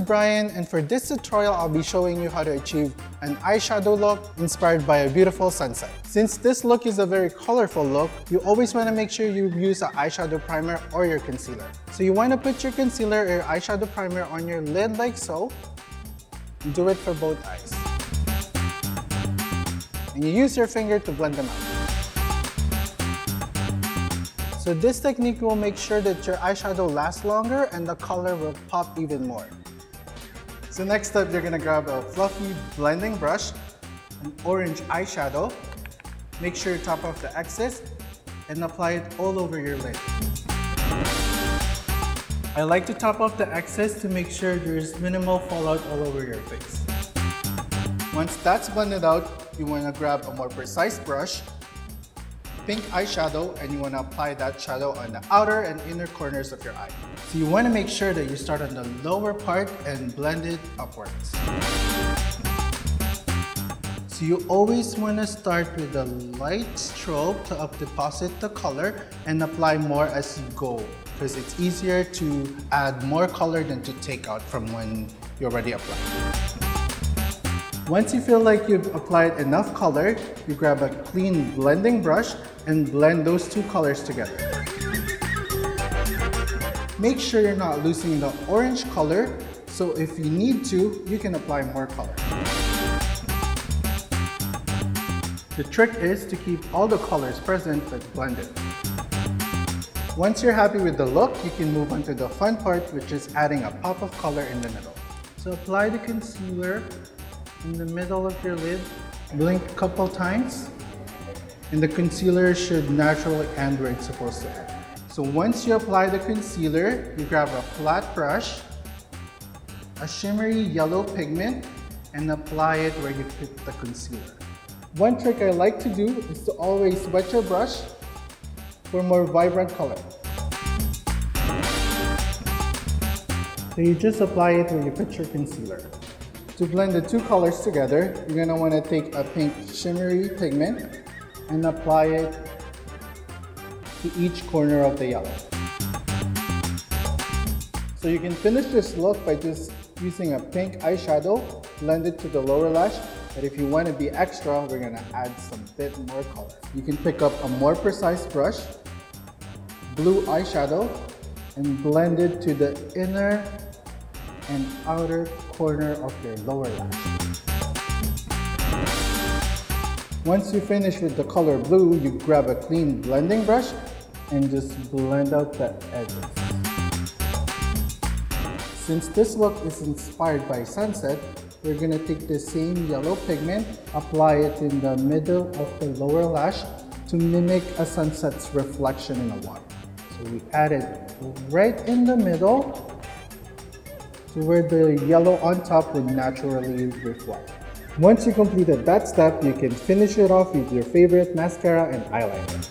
Brian, and for this tutorial, I'll be showing you how to achieve an eyeshadow look inspired by a beautiful sunset. Since this look is a very colorful look, you always want to make sure you use an eyeshadow primer or your concealer. So you want to put your concealer or your eyeshadow primer on your lid like so. Do it for both eyes. And you use your finger to blend them out. So this technique will make sure that your eyeshadow lasts longer and the color will pop even more. So next up, you're gonna grab a fluffy blending brush, an orange eyeshadow, make sure you top off the excess, and apply it all over your lid. I like to top off the excess to make sure there's minimal fallout all over your face. Once that's blended out, you wanna grab a more precise brush, pink eyeshadow, and you want to apply that shadow on the outer and inner corners of your eye. So you want to make sure that you start on the lower part and blend it upwards. So you always want to start with a light stroke to deposit the color and apply more as you go, because it's easier to add more color than to take out from when you already applied. Once you feel like you've applied enough color, you grab a clean blending brush and blend those two colors together. Make sure you're not losing the orange color, so if you need to, you can apply more color. The trick is to keep all the colors present but blended. Once you're happy with the look, you can move on to the fun part, which is adding a pop of color in the middle. So apply the concealer in the middle of your lid, blink a couple times, and the concealer should naturally end where it's supposed to end. So once you apply the concealer, you grab a flat brush, a shimmery yellow pigment, and apply it where you put the concealer. One trick I like to do is to always wet your brush for more vibrant color. So you just apply it where you put your concealer. To blend the two colors together, you're going to want to take a pink shimmery pigment and apply it to each corner of the yellow. So you can finish this look by just using a pink eyeshadow, blend it to the lower lash, but if you want to be extra, we're going to add some bit more color. You can pick up a more precise brush, blue eyeshadow, and blend it to the inner and outer corner of your lower lash. Once you finish with the color blue, you grab a clean blending brush and just blend out the edges. Since this look is inspired by sunset, we're gonna take the same yellow pigment, apply it in the middle of the lower lash to mimic a sunset's reflection in the water. So we add it right in the middle to where the yellow on top would naturally reflect. Once you completed that step, you can finish it off with your favorite mascara and eyeliner.